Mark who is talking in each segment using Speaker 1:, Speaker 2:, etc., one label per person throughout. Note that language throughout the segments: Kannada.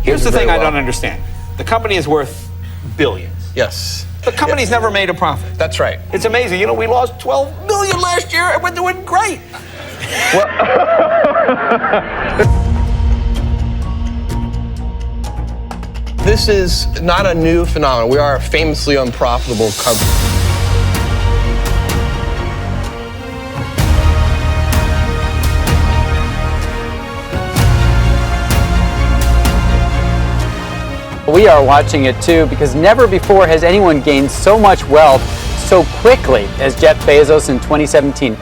Speaker 1: Here's the thing I don't understand. The company is worth billions.
Speaker 2: Yes.
Speaker 1: The company's never made a profit.
Speaker 2: That's right.
Speaker 1: It's amazing. You know, we lost $12 million last year and we're doing great.
Speaker 2: Well, this is not a new phenomenon. We are a famously unprofitable company.
Speaker 3: We are watching it too because never before has anyone gained so much wealth so quickly as Jeff Bezos in 2017.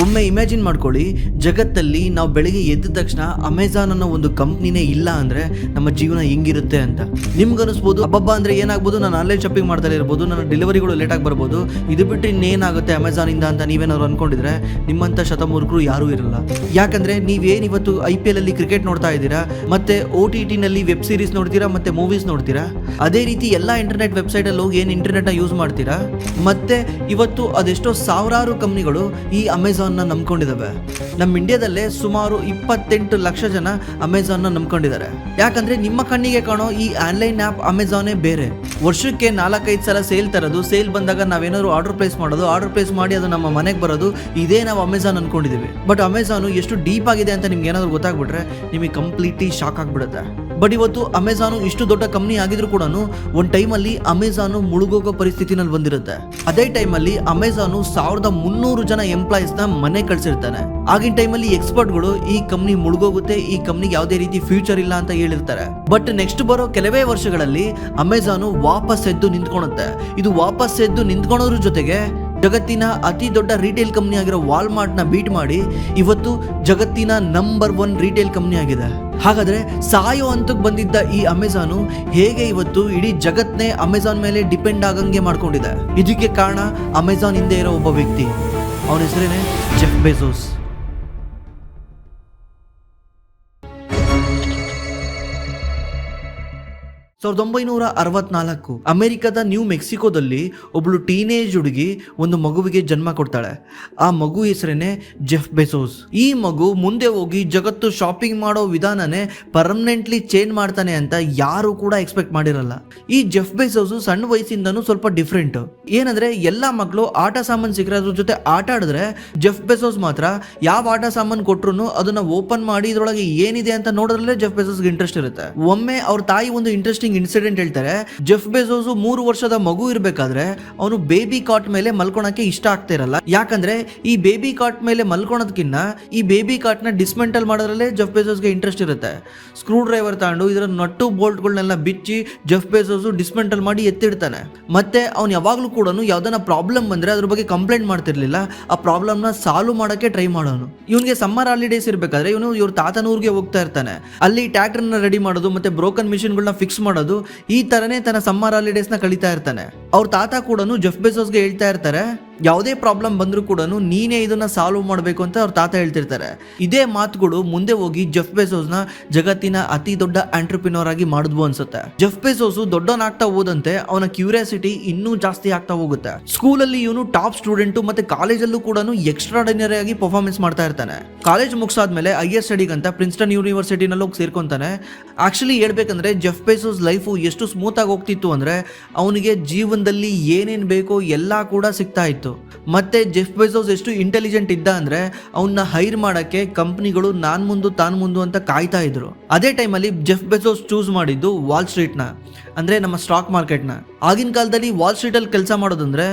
Speaker 4: ಒಮ್ಮೆ ಇಮ್ಯಾಜಿನ್ ಮಾಡ್ಕೊಳ್ಳಿ, ಜಗತ್ತಲ್ಲಿ ನಾವು ಬೆಳಿಗ್ಗೆ ಎದ್ದ ತಕ್ಷಣ ಅಮೆಜಾನ್ ಅನ್ನೋ ಒಂದು ಕಂಪ್ನಿನೇ ಇಲ್ಲ ಅಂದರೆ ನಮ್ಮ ಜೀವನ ಹೆಂಗಿರುತ್ತೆ ಅಂತ ನಿಮ್ಗನ್ನಿಸ್ಬೋದು. ಹಬ್ಬ ಅಂದರೆ ಏನಾಗ್ಬೋದು, ನಾನು ಆನ್ಲೈನ್ ಶಾಪಿಂಗ್ ಮಾಡ್ತಾ ಇರ್ಬೋದು, ನನ್ನ ಡೆಲಿವರಿಗಳು ಲೇಟಾಗಿ ಬರ್ಬೋದು, ಇದು ಬಿಟ್ಟು ಇನ್ನೇನಾಗುತ್ತೆ ಅಮೆಜಾನಿಂದ ಅಂತ ನೀವೇನಾದ್ರು ಅಂದ್ಕೊಂಡಿದ್ರೆ ನಿಮ್ಮಂಥ ಶತಮೂರ್ಖರು ಯಾರೂ ಇರಲ್ಲ. ಯಾಕಂದರೆ ನೀವೇನಿವತ್ತು IPL ಅಲ್ಲಿ ಕ್ರಿಕೆಟ್ ನೋಡ್ತಾ ಇದ್ದೀರಾ, ಮತ್ತು OTTನಲ್ಲಿ ವೆಬ್ ಸೀರೀಸ್ ನೋಡ್ತೀರಾ, ಮತ್ತು ಮೂವೀಸ್ ನೋಡ್ತೀರಾ, ಅದೇ ರೀತಿ ಎಲ್ಲ ಇಂಟರ್ನೆಟ್ ವೆಬ್ಸೈಟಲ್ಲಿ ಹೋಗಿ ಏನು ಇಂಟರ್ನೆಟ್ನ ಯೂಸ್ ಮಾಡ್ತೀರಾ. ಮತ್ತು ಇವತ್ತು ಅದೆಷ್ಟೋ ಸಾವಿರಾರು ಕಂಪ್ನಿಗಳು ಈ ಅಮೆಜಾನ್ನ ನಂಬ್ಕೊಂಡಿದ್ದಾವೆ. ನಮ್ಮ ಇಂಡಿಯಾದಲ್ಲೇ ಸುಮಾರು 28 ಲಕ್ಷ ಜನ ಅಮೆಜಾನ್ನ ನಂಬ್ಕೊಂಡಿದ್ದಾರೆ. ಯಾಕಂದ್ರೆ ನಿಮ್ಮ ಕಣ್ಣಿಗೆ ಕಾಣೋ ಈ ಆನ್ಲೈನ್ ಆ್ಯಪ್ ಅಮೆಜಾನೇ ಬೇರೆ. ವರ್ಷಕ್ಕೆ 4-5 ಸಲ ಸೇಲ್ ತರೋದು, ಸೇಲ್ ಬಂದಾಗ ನಾವೇನಾದ್ರು ಆರ್ಡರ್ ಪ್ಲೇಸ್ ಮಾಡೋದು, ಆರ್ಡರ್ ಪ್ಲೇಸ್ ಮಾಡಿ ಅದು ನಮ್ಮ ಮನೆಗೆ ಬರೋದು, ಇದೇ ನಾವು ಅಮೆಜಾನ್ ಅನ್ಕೊಂಡಿದ್ದೀವಿ. ಬಟ್ ಅಮೆಜಾನು ಎಷ್ಟು ಡೀಪ್ ಆಗಿದೆ ಅಂತ ನಿಮ್ಗೆ ಏನಾದ್ರು ಗೊತ್ತಾಗ್ಬಿಟ್ರೆ ನಿಮಗೆ ಕಂಪ್ಲೀಟ್ಲಿ ಶಾಕ್ ಆಗಿಬಿಡುತ್ತೆ. ಬಟ್ ಇವತ್ತು ಅಮೆಜಾನು ಇಷ್ಟು ದೊಡ್ಡ ಕಂಪ್ನಿ ಆಗಿದ್ರು ಕೂಡ ಒಂದು ಟೈಮಲ್ಲಿ ಅಮೆಜಾನು ಮುಳುಗೋಗೋ ಪರಿಸ್ಥಿತಿನಲ್ಲಿ ಬಂದಿರುತ್ತೆ. ಅದೇ ಟೈಮಲ್ಲಿ ಅಮೆಜಾನು 1300 ಜನ ಎಂಪ್ಲಾಯೀಸ್ನ ಮನೆ ಕಳ್ಸಿರ್ತಾನೆ. ಆಗಿನ ಟೈಮಲ್ಲಿ ಎಕ್ಸ್ಪರ್ಟ್ಗಳು ಈ ಕಂಪ್ನಿ ಮುಳುಗೋಗುತ್ತೆ, ಈ ಕಂಪ್ನಿಗೆ ಯಾವುದೇ ರೀತಿ ಫ್ಯೂಚರ್ ಇಲ್ಲ ಅಂತ ಹೇಳಿರ್ತಾರೆ. ಬಟ್ ನೆಕ್ಸ್ಟ್ ಬರೋ ಕೆಲವೇ ವರ್ಷಗಳಲ್ಲಿ ಅಮೆಜಾನು ವಾಪಸ್ ಎದ್ದು ನಿಂತ್ಕೊಳುತ್ತೆ. ಇದು ವಾಪಸ್ ಎದ್ದು ನಿಂತ್ಕೊಳ್ಳೋದ್ರ ಜೊತೆಗೆ ಜಗತ್ತಿನ ಅತಿ ದೊಡ್ಡ ರಿಟೇಲ್ ಕಂಪ್ನಿ ಆಗಿರೋ ವಾಲ್ಮಾರ್ಟ್ನ ಬೀಟ್ ಮಾಡಿ ಇವತ್ತು ಜಗತ್ತಿನ ನಂಬರ್ 1 ರಿಟೇಲ್ ಕಂಪ್ನಿ ಆಗಿದೆ. ಹಾಗಾದ್ರೆ ಸಾಯೋ ಹಂತಕ್ಕೆ ಬಂದಿದ್ದ ಈ ಅಮೆಜಾನು ಹೇಗೆ ಇವತ್ತು ಇಡೀ ಜಗತ್ತನ್ನೇ ಅಮೆಜಾನ್ ಮೇಲೆ ಡಿಪೆಂಡ್ ಆಗಂಗೆ ಮಾಡ್ಕೊಂಡಿದೆ? ಇದಕ್ಕೆ ಕಾರಣ ಅಮೆಜಾನ್ ಹಿಂದೆ ಇರೋ ಒಬ್ಬ ವ್ಯಕ್ತಿ. ಅವನ ಹೆಸರೇನೆ ಜೆಫ್ ಬೆಜೋಸ್. 1964 ಅಮೆರಿಕದ ನ್ಯೂ ಮೆಕ್ಸಿಕೋದಲ್ಲಿ ಒಬ್ಬಳು ಟೀನೇಜ್ ಹುಡುಗಿ ಒಂದು ಮಗುವಿಗೆ ಜನ್ಮ ಕೊಡ್ತಾಳೆ. ಆ ಮಗು ಹೆಸರೇನೆ ಜೆಫ್ ಬೆಜೋಸ್. ಈ ಮಗು ಮುಂದೆ ಹೋಗಿ ಜಗತ್ತು ಶಾಪಿಂಗ್ ಮಾಡೋ ವಿಧಾನನೇ ಪರ್ಮನೆಂಟ್ಲಿ ಚೇಂಜ್ ಮಾಡ್ತಾನೆ ಅಂತ ಯಾರು ಕೂಡ ಎಕ್ಸ್ಪೆಕ್ಟ್ ಮಾಡಿರಲ್ಲ. ಈ ಜೆಫ್ ಬೆಜೋಸ್ ಸಣ್ಣ ವಯಸ್ಸಿಂದನೂ ಸ್ವಲ್ಪ ಡಿಫ್ರೆಂಟ್. ಏನಂದ್ರೆ ಎಲ್ಲ ಮಕ್ಕಳು ಆಟ ಸಾಮಾನು ಸಿಕ್ಕರೆ ಅದ್ರ ಜೊತೆ ಆಟ ಆಡಿದ್ರೆ, ಜೆಫ್ ಬೆಜೋಸ್ ಮಾತ್ರ ಯಾವ ಆಟ ಸಾಮಾನು ಕೊಟ್ರು ಅದನ್ನ ಓಪನ್ ಮಾಡಿ ಇದ್ರೊಳಗೆ ಏನಿದೆ ಅಂತ ನೋಡೋದ್ರಲ್ಲೇ ಜೆಫ್ ಬೆಜೋಸ್ಗೆ ಇಂಟ್ರೆಸ್ಟ್ ಇರುತ್ತೆ. ಒಮ್ಮೆ ಅವ್ರ ತಾಯಿ ಒಂದು ಇಂಟ್ರೆಸ್ಟಿಂಗ್ ಇನ್ಸಿಡೆಂಟ್ ಹೇಳ್ತಾರೆ. ಜೆಫ್ ಬೆಜೋಸ್ 3 ವರ್ಷದ ಮಗು ಇರಬೇಕಾದ್ರೆ ಅವನು ಬೇಬಿ ಕಾಟ್ ಮೇಲೆ ಮಲ್ಕೊಳಕ್ಕೆ ಇಷ್ಟ ಆಗ್ತಾ ಇರಲ್ಲ. ಯಾಕಂದ್ರೆ ಈ ಬೇಬಿ ಕಾಟ್ ಮೇಲೆ ಮಲ್ಕೊಳೋದಕ್ಕಿಂತ ಈ ಬೇಬಿ ಕಾಟ್ ನ ಡಿಸ್ಮೆಂಟಲ್ ಮಾಡೋದ್ರಲ್ಲೇ ಜೆಫ್ ಬೆಜೋಸ್ಗೆ ಇಂಟ್ರೆಸ್ಟ್ ಇರುತ್ತೆ. ಸ್ಕ್ರೂ ಡ್ರೈವರ್ ತಗೊಂಡು ಇದರ ನಟ್ಟು ಬೋಲ್ಟ್ಗಳನ್ನೆಲ್ಲ ಬಿಚ್ಚಿ ಜೆಫ್ ಬೆಜೋಸ್ ಡಿಸ್ಮೆಂಟಲ್ ಮಾಡಿ ಎತ್ತಿಡ್ತಾನೆ. ಮತ್ತೆ ಅವ್ನು ಯಾವಾಗ್ಲೂ ಕೂಡ ಯಾವ್ದನ್ನ ಪ್ರಾಬ್ಲಮ್ ಬಂದ್ರೆ ಅದ್ರ ಬಗ್ಗೆ ಕಂಪ್ಲೇಂಟ್ ಮಾಡ್ತಿರ್ಲಿಲ್ಲ, ಆ ಪ್ರಾಬ್ಲಮ್ ನ ಸಾಲ್ವ್ ಮಾಡಕ್ಕೆ ಟ್ರೈ ಮಾಡೋನು. ಇವನಿಗೆ ಸಮ್ಮರ್ ಹಾಲಿಡೇಸ್ ಇರ್ಬೇಕಾದ್ರೆ ಇವನು ಇವ್ರ ತಾತನೂರ್ಗೆ ಹೋಗ್ತಾ ಇರ್ತಾನೆ. ಅಲ್ಲಿ ಟ್ರ್ಯಾಕ್ಟರ್ ನ ರೆಡಿ ಮಾಡೋದು ಮತ್ತೆ ಬ್ರೋಕನ್ ಮಿಷಿನ್ಗಳನ್ನ ಫಿಕ್ಸ್ ಮಾಡೋದು, ಈ ತರನೇ ತನ್ನ ಸಮ್ಮರ್ ಹಾಲಿಡೇಸ್ ನ ಕಳೀತಾ ಇರ್ತಾನೆ. ಅವ್ರ ತಾತ ಕೂಡ ಜೆಫ್ ಬೆಜೋಸ್ಗೆ ಹೇಳ್ತಾ ಇರ್ತಾರೆ, ಯಾವುದೇ ಪ್ರಾಬ್ಲಮ್ ಬಂದರೂ ಕೂಡ ನೀನೇ ಇದನ್ನ ಸಾಲ್ವ್ ಮಾಡಬೇಕು ಅಂತ ಅವ್ರ ತಾತ ಹೇಳ್ತಿರ್ತಾರೆ. ಇದೇ ಮಾತುಗಳು ಮುಂದೆ ಹೋಗಿ ಜೆಫ್ ಬೆಜೋಸ್ ನ ಜಗತ್ತಿನ ಅತಿ ದೊಡ್ಡ ಆಂಟ್ರಪ್ರಿನರ್ ಆಗಿ ಮಾಡಿದ್ವು ಅನ್ಸುತ್ತೆ. ಜೆಫ್ ಬೆಜೋಸ್ ದೊಡ್ಡವನಾಗ್ತಾ ಹೋದಂತೆ ಅವನ ಕ್ಯೂರಿಯಾಸಿಟಿ ಇನ್ನೂ ಜಾಸ್ತಿ ಆಗ್ತಾ ಹೋಗುತ್ತೆ. ಸ್ಕೂಲಲ್ಲಿ ಇವನು ಟಾಪ್ ಸ್ಟೂಡೆಂಟ್, ಮತ್ತೆ ಕಾಲೇಜಲ್ಲೂ ಕೂಡ ಎಕ್ಸ್ಟ್ರಾರ್ಡಿನರಿ ಆಗಿ ಪರ್ಫಾರ್ಮೆನ್ಸ್ ಮಾಡ್ತಾ ಇರ್ತಾನೆ. ಕಾಲೇಜ್ ಮುಗಿಸಾದ್ಮೇಲೆ ಹೈಯರ್ ಸ್ಟಡಿಗೆ ಅಂತ ಪ್ರಿನ್ಸ್ಟನ್ ಯೂನಿವರ್ಸಿಟಿನಲ್ಲಿ ಹೋಗಿ ಸೇರ್ಕೊಂತಾನೆ. ಆಕ್ಚುಲಿ ಹೇಳ್ಬೇಕಂದ್ರೆ ಜೆಫ್ ಬೆಜೋಸ್ ಲೈಫು ಎಷ್ಟು ಸ್ಮೂತ್ ಆಗಿ ಹೋಗ್ತಿತ್ತು ಅಂದ್ರೆ ಅವನಿಗೆ ಜೀವನದಲ್ಲಿ ಏನೇನ್ ಬೇಕೋ ಎಲ್ಲಾ ಕೂಡ ಸಿಗ್ತಾ ಇತ್ತು. ಮತ್ತೆ ಜೆಫ್ ಬೆಜೋಸ್ ಎಷ್ಟು ಇಂಟೆಲಿಜೆಂಟ್ ಇದ್ದ ಅಂದ್ರೆ ಅವನ್ನ ಹೈರ್ ಮಾಡಕ್ಕೆ ಕಂಪನಿಗಳು ನಾನ್ ಮುಂದು ಅಂತ ಕಾಯ್ತಾ ಇದ್ರು. ಅದೇ ಟೈಮಲ್ಲಿ ಜೆಫ್ ಬೆಜೋಸ್ ಚೂಸ್ ಮಾಡಿದ್ದು ವಾಲ್ ಸ್ಟ್ರೀಟ್ ನ, ಅಂದ್ರೆ ನಮ್ಮ ಸ್ಟಾಕ್ ಮಾರ್ಕೆಟ್ ನ. ಆಗಿನ ಕಾಲದಲ್ಲಿ ವಾಲ್ ಸ್ಟ್ರೀಟ್ ಅಲ್ಲಿ ಕೆಲಸ ಮಾಡೋದಂದ್ರೆ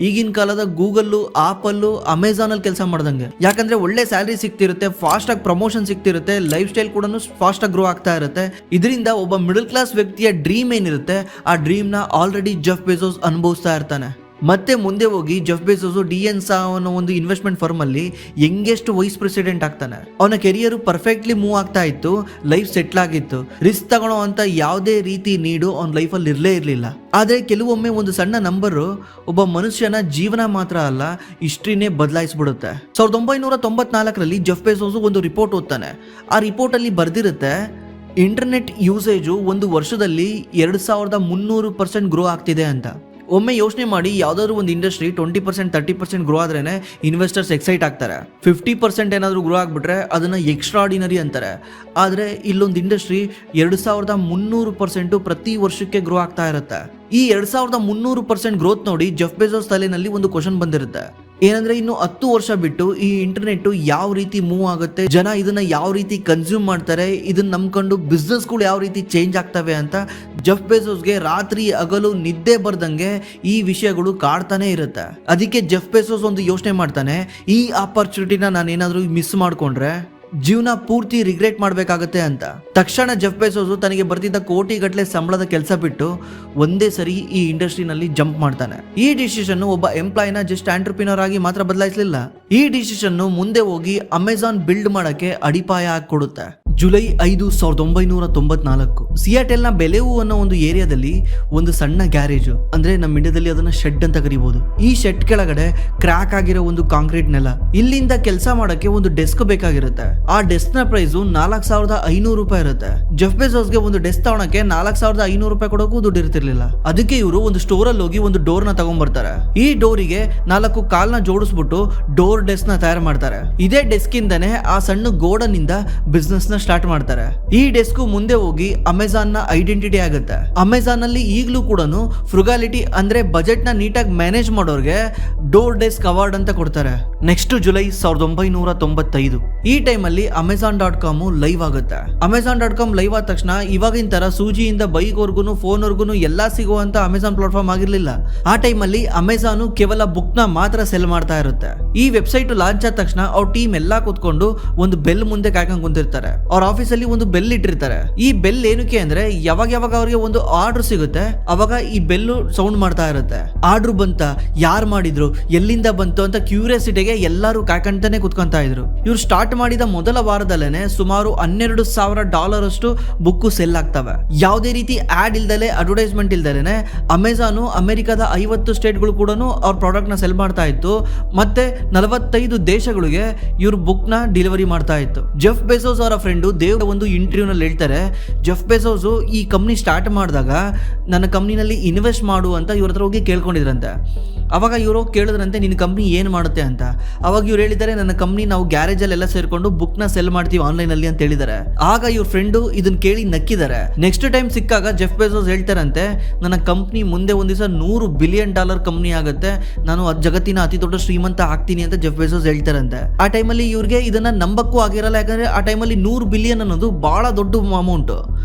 Speaker 4: ಈಗಿನ ಕಾಲದ ಗೂಗಲ್, ಆಪಲ್, ಅಮೆಜಾನ್ ಅಲ್ಲಿ ಕೆಲಸ ಮಾಡ್ದಂಗೆ. ಯಾಕಂದ್ರೆ ಒಳ್ಳೆ ಸ್ಯಾಲರಿ ಸಿಗ್ತಿರುತ್ತೆ, ಫಾಸ್ಟ್ ಆಗಿ ಪ್ರಮೋಷನ್ ಸಿಗ್ತಿರುತ್ತೆ, ಲೈಫ್ ಸ್ಟೈಲ್ ಕೂಡ ಫಾಸ್ಟ್ ಆಗಿ ಗ್ರೋ ಆಗ್ತಾ ಇರುತ್ತೆ. ಇದರಿಂದ ಒಬ್ಬ ಮಿಡಲ್ ಕ್ಲಾಸ್ ವ್ಯಕ್ತಿಯ ಡ್ರೀಮ್ ಏನಿರುತ್ತೆ ಆ ಡ್ರೀಮ್ ನ ಆಲ್ರೆಡಿ ಜೆಫ್ ಬೆಜೋಸ್ ಅನುಭವಿಸ್ತಾ ಇರ್ತಾನೆ. ಮತ್ತೆ ಮುಂದೆ ಹೋಗಿ ಜೆಫ್ ಬೆಜೋಸ್ ಡಿಎನ್ಸಾ ಅನ್ನೋ ಒಂದು ಇನ್ವೆಸ್ಟ್ಮೆಂಟ್ ಫರ್ಮ್ ಅಲ್ಲಿ ಯಂಗೆಸ್ಟ್ ವೈಸ್ ಪ್ರೆಸಿಡೆಂಟ್ ಆಗ್ತಾನೆ. ಅವನ ಕೆರಿಯರ್ ಪರ್ಫೆಕ್ಟ್ಲಿ ಮೂವ್ ಆಗ್ತಾ ಇತ್ತು, ಲೈಫ್ ಸೆಟ್ಲ್ ಆಗಿತ್ತು. ರಿಸ್ಕ್ ತಗೊಳ್ಳೋ ಅಂತ ಯಾವುದೇ ರೀತಿ ನೀಡು ಅವನ ಲೈಫಲ್ಲಿ ಇರಲೇ ಇರಲಿಲ್ಲ. ಆದರೆ ಕೆಲವೊಮ್ಮೆ ಒಂದು ಸಣ್ಣ ನಂಬರು ಒಬ್ಬ ಮನುಷ್ಯನ ಜೀವನ ಮಾತ್ರ ಅಲ್ಲ, ಹಿಸ್ಟ್ರಿನೇ ಬದಲಾಯಿಸ್ಬಿಡುತ್ತೆ. 1994ರಲ್ಲಿ ಜೆಫ್ ಬೆಜೋಸ್ ಒಂದು ರಿಪೋರ್ಟ್ ಓದ್ತಾನೆ. ಆ ರಿಪೋರ್ಟ್ ಅಲ್ಲಿ ಬರ್ದಿರುತ್ತೆ, ಇಂಟರ್ನೆಟ್ ಯೂಸೇಜು ಒಂದು ವರ್ಷದಲ್ಲಿ 2300% ಗ್ರೋ ಆಗ್ತಿದೆ ಅಂತ. ಒಮ್ಮೆ ಯೋಚನೆ ಮಾಡಿ, ಯಾವುದಾದ್ರು ಒಂದು ಇಂಡಸ್ಟ್ರಿ 20% 30% ಗ್ರೋ ಆದ್ರೇನೆ ಇನ್ವೆಸ್ಟರ್ಸ್ ಎಕ್ಸೈಟ್ ಆಗ್ತಾರೆ. 50% ಏನಾದರೂ ಗ್ರೋ ಆಗಿಬಿಟ್ರೆ ಅದನ್ನು ಎಕ್ಸ್ಟ್ರಾಡಿನರಿ ಅಂತಾರೆ. ಆದರೆ ಇಲ್ಲೊಂದು ಇಂಡಸ್ಟ್ರಿ 2300% ಪ್ರತಿ ವರ್ಷಕ್ಕೆ ಗ್ರೋ ಆಗ್ತಾ ಇರುತ್ತೆ. ಈ 2300% ಗ್ರೋತ್ ನೋಡಿ ಜೆಫ್ ಬೆಜೋಸ್ ತಲೆನಲ್ಲಿ ಒಂದು ಕ್ವಶನ್ ಬಂದಿರುತ್ತೆ. ಏನಂದ್ರೆ ಇನ್ನು 10 ವರ್ಷ ಬಿಟ್ಟು ಈ ಇಂಟರ್ನೆಟ್ ಯಾವ ರೀತಿ ಮೂವ್ ಆಗುತ್ತೆ, ಜನ ಇದನ್ನ ಯಾವ ರೀತಿ ಕನ್ಸ್ಯೂಮ್ ಮಾಡ್ತಾರೆ, ಇದನ್ನ ನಂಬ್ಕೊಂಡು ಬಿಸ್ನೆಸ್ಗಳು ಯಾವ ರೀತಿ ಚೇಂಜ್ ಆಗ್ತವೆ ಅಂತ ಜೆಫ್ ಬೆಜೋಸ್ಗೆ ರಾತ್ರಿ ಹಗಲು ನಿದ್ದೆ ಬರ್ದಂಗೆ ಈ ವಿಷಯಗಳು ಕಾಡ್ತಾನೆ ಇರುತ್ತೆ. ಅದಕ್ಕೆ ಜೆಫ್ ಬೆಜೋಸ್ ಒಂದು ಯೋಚನೆ ಮಾಡ್ತಾನೆ, ಈ ಆಪರ್ಚುನಿಟಿನ ನಾನೇನಾದ್ರೂ ಮಿಸ್ ಮಾಡ್ಕೊಂಡ್ರೆ ಜೀವನ ಪೂರ್ತಿ ರಿಗ್ರೆಟ್ ಮಾಡಬೇಕಾಗತ್ತೆ ಅಂತ. ತಕ್ಷಣ ಜೆಫ್ ಬೆಜೋಸ್ ತನಗೆ ಬರ್ತಿದ್ದ ಕೋಟಿಗಟ್ಟಲೆ ಸಂಬಳದ ಕೆಲಸ ಬಿಟ್ಟು ಒಂದೇ ಸರಿ ಈ ಇಂಡಸ್ಟ್ರಿನಲ್ಲಿ ಜಂಪ್ ಮಾಡ್ತಾನೆ. ಈ ಡಿಸಿಷನ್ ಒಬ್ಬ ಎಂಪ್ಲಾಯ್ನ ಜಸ್ಟ್ ಆಂಟ್ರಪ್ರಿನರ್ ಆಗಿ ಮಾತ್ರ ಬದಲಾಯಿಸಲಿಲ್ಲ, ಈ ಡಿಸಿಷನ್ ಮುಂದೆ ಹೋಗಿ ಅಮೆಜಾನ್ ಬಿಲ್ಡ್ ಮಾಡಕ್ಕೆ ಅಡಿಪಾಯ ಹಾಕೊಡುತ್ತೆ. ಜುಲೈ 5, 1994 ಸಿಯಾಟೆಲ್ನ ಬೆಲೆವು ಅನ್ನೋ ಒಂದು ಏರಿಯಾದಲ್ಲಿ ಒಂದು ಸಣ್ಣ ಗ್ಯಾರೇಜ್, ಅಂದ್ರೆ ನಮ್ಮ ಇಂಡಿಯಾದಲ್ಲಿ ಅದನ್ನ ಶೆಡ್ ಅಂತ ಕರಿಬಹುದು. ಈ ಶೆಡ್ ಕೆಳಗಡೆ ಕ್ರ್ಯಾಕ್ ಆಗಿರೋ ಒಂದು ಕಾಂಕ್ರೀಟ್ ನೆಲ. ಇಲ್ಲಿಂದ ಕೆಲಸ ಮಾಡಕ್ಕೆ ಒಂದು ಡೆಸ್ಕ್ ಬೇಕಾಗಿರುತ್ತೆ. ಆ ಡೆಸ್ಕ್ ನ ಪ್ರೈಸ್ $4500 ಇರುತ್ತೆ. ಜೆಫ್ ಬೆಜೋಸ್ಗೆ ಒಂದು ಡೆಸ್ಕ್ ತಗೊಳಕ್ಕೆ $4500 ಕೊಡೋಕ್ಕೂ ದುಡ್ಡು ಇರ್ತಿರ್ಲಿಲ್ಲ. ಅದಕ್ಕೆ ಇವರು ಒಂದು ಸ್ಟೋರ್ ಅಲ್ಲಿ ಹೋಗಿ ಒಂದು ಡೋರ್ ನ ತಗೊಂಡ್ಬರ್ತಾರೆ. ಈ ಡೋರಿಗೆ 4 ಕಾಲ್ನ ಜೋಡಿಸ್ಬಿಟ್ಟು ಡೋರ್ ಡೆಸ್ಕ್ ನ ತಯಾರು ಮಾಡ್ತಾರೆ. ಇದೇ ಡೆಸ್ಕ್ ಇಂದಾನೆ ಆ ಸಣ್ಣ ಗೋಡನ್ ಇಂದ ಬಿಸ್ನೆಸ್ ನ ಸ್ಟಾರ್ಟ್ ಮಾಡ್ತಾರೆ. ಈ ಡೆಸ್ಕ್ ಮುಂದೆ ಹೋಗಿ ಅಮೆಜಾನ್ ನ ಐಡೆಂಟಿಟಿ ಆಗುತ್ತೆ. ಅಮೆಜಾನ್ ಅಲ್ಲಿ ಈಗಲೂ ಕೂಡ ಫ್ರುಗಾಲಿಟಿ ಅಂದ್ರೆ ಬಜೆಟ್ ನ ನೀಟಾಗಿ ಮ್ಯಾನೇಜ್ ಮಾಡೋರ್ಗೆ ಡೋರ್ ಡೆಸ್ಕ್ ಅವಾರ್ಡ್ ಅಂತ ಕೊಡ್ತಾರೆ. ನೆಕ್ಸ್ಟ್ ಜುಲೈ 1995 ಈ ಟೈಮ್ ಅಲ್ಲಿ Amazon.com ಲೈವ್ ಆಗುತ್ತೆ. Amazon.com ಲೈವ್ ಆದ ತಕ್ಷಣ ಇವಾಗಿನ ತರ ಸೂಜಿಯಿಂದ ಬೈಕ್ ವರ್ಗುನು ಫೋನ್ ವರ್ಗುನು ಎಲ್ಲಾ ಸಿಗುವಂತ ಅಮೆಜಾನ್ ಪ್ಲಾಟ್ಫಾರ್ಮ್ ಆಗಿರ್ಲಿಲ್ಲ. ಆ ಟೈಮ್ ಅಲ್ಲಿ ಅಮೆಜಾನ್ ಕೇವಲ ಬುಕ್ ನ ಮಾತ್ರ ಸೆಲ್ ಮಾಡ್ತಾ ಇರುತ್ತೆ. ಈ ವೆಬ್ಸೈಟ್ ಲಾಂಚ್ ಆದ ತಕ್ಷಣ ಅವ್ರ ಟೀಮ್ ಎಲ್ಲಾ ಕೂತ್ಕೊಂಡು ಒಂದು ಬೆಲ್ ಮುಂದೆ ಕಾಯ್ಕೊಂಡು ಕುಂತಿರ್ತಾರೆ. ಅವ್ರ ಆಫೀಸ್ ಅಲ್ಲಿ ಒಂದು ಬೆಲ್ ಇಟ್ಟಿರ್ತಾರೆ. ಈ ಬೆಲ್ ಏನಕ್ಕೆ ಅಂದ್ರೆ ಯಾವಾಗ ಅವ್ರಿಗೆ ಒಂದು ಆರ್ಡರ್ ಸಿಗುತ್ತೆ ಅವಾಗ ಈ ಬೆಲ್ ಸೌಂಡ್ ಮಾಡ್ತಾ ಇರುತ್ತೆ. ಆರ್ಡರ್ ಬಂತ, ಯಾರು ಮಾಡಿದ್ರು, ಎಲ್ಲಿಂದ ಬಂತು ಅಂತ ಕ್ಯೂರಿಯಾಸಿಟಿಗೆ ಎಲ್ಲರೂ ಕಾಯ್ಕೊಂತಾನೆ ಕುತ್ಕೊಂತಾ ಇದ್ರು. ಇವ್ರು ಸ್ಟಾರ್ಟ್ ಮಾಡಿದ ಮೊದಲ ವಾರದಲ್ಲೇನೆ ಸುಮಾರು $12,000 ಅಷ್ಟು ಬುಕ್ ಸೆಲ್ ಆಗ್ತವೆ. ಯಾವುದೇ ರೀತಿ ಆಡ್ ಇಲ್ದಲೆ, ಅಡ್ವರ್ಟೈಸ್ಮೆಂಟ್ ಇಲ್ದಲೆ ಅಮೆಜಾನ್ ಅಮೆರಿಕದ 50 ಸ್ಟೇಟ್ಗಳು ಕೂಡ ಅವ್ರ ಪ್ರಾಡಕ್ಟ್ ನ ಸೆಲ್ ಮಾಡ್ತಾ ಇತ್ತು. ಮತ್ತೆ 45 ದೇಶಗಳಿಗೆ ಇವ್ರ ಬುಕ್ ನ ಡೆಲಿವರಿ ಮಾಡ್ತಾ ಇತ್ತು. ಜೆಫ್ ಬೆಜೋಸ್ ಅವರ ಫ್ರೆಂಡು ದೇವ್ ಒಂದು ಇಂಟರ್ವ್ಯೂ ನಲ್ಲಿ ಹೇಳ್ತಾರೆ, ಜೆಫ್ ಬೆಜೋಸ್ ಈ ಕಂಪ್ನಿ ಸ್ಟಾರ್ಟ್ ಮಾಡಿದಾಗ ನನ್ನ ಕಂಪ್ನಿನಲ್ಲಿ ಇನ್ವೆಸ್ಟ್ ಮಾಡು ಅಂತ ಇವ್ರ ಹತ್ರ ಹೋಗಿ ಕೇಳ್ಕೊಂಡಿದ್ರಂತೆ. ಅವಾಗ ಇವರು ಕೇಳಿದ್ರಂತೆ, ನಿನ್ನ ಕಂಪ್ನಿ ಏನು ಮಾಡುತ್ತೆ ಅಂತ. ಅವಾಗ ಇವ್ರು ಹೇಳಿದ್ದಾರೆ, ನನ್ನ ಕಂಪ್ನಿ ನಾವು ಗ್ಯಾರೇಜ್ ಅಲ್ಲಿ ಎಲ್ಲ ಸೇರ್ಕೊಂಡು ಬುಕ್ ನ ಸೆಲ್ ಮಾಡ್ತೀವಿ ಆನ್ಲೈನ್ ಅಲ್ಲಿ ಅಂತ ಹೇಳಿದ್ದಾರೆ. ಆಗ ಇವ್ರ ಫ್ರೆಂಡು ಇದನ್ನ ಕೇಳಿ ನಕ್ಕಿದ್ದಾರೆ. ನೆಕ್ಸ್ಟ್ ಟೈಮ್ ಸಿಕ್ಕಾಗ ಜೆಫ್ ಬೆಜೋಸ್ ಹೇಳ್ತಾರಂತೆ, ನನ್ನ ಕಂಪ್ನಿ ಮುಂದೆ ಒಂದ್ ದಿವಸ $100 ಬಿಲಿಯನ್ ಕಂಪ್ನಿ ಆಗುತ್ತೆ, ನಾನು ಜಗತ್ತಿನ ಅತಿ ದೊಡ್ಡ ಶ್ರೀಮಂತ ಆಗ್ತೀನಿ ಅಂತ ಜೆಫ್ ಬೆಜೋಸ್ ಹೇಳ್ತಾರಂತೆ. ಆ ಟೈಮಲ್ಲಿ ಇವ್ರಿಗೆ ಇದನ್ನ ನಂಬಕ್ಕೂ ಆಗಿರಲ್ಲ. ಯಾಕಂದ್ರೆ ಆ ಟೈಮಲ್ಲಿ $100 ಬಿಲಿಯನ್ ಅನ್ನೋದು ಬಹಳ ದೊಡ್ಡ ಅಮೌಂಟ್.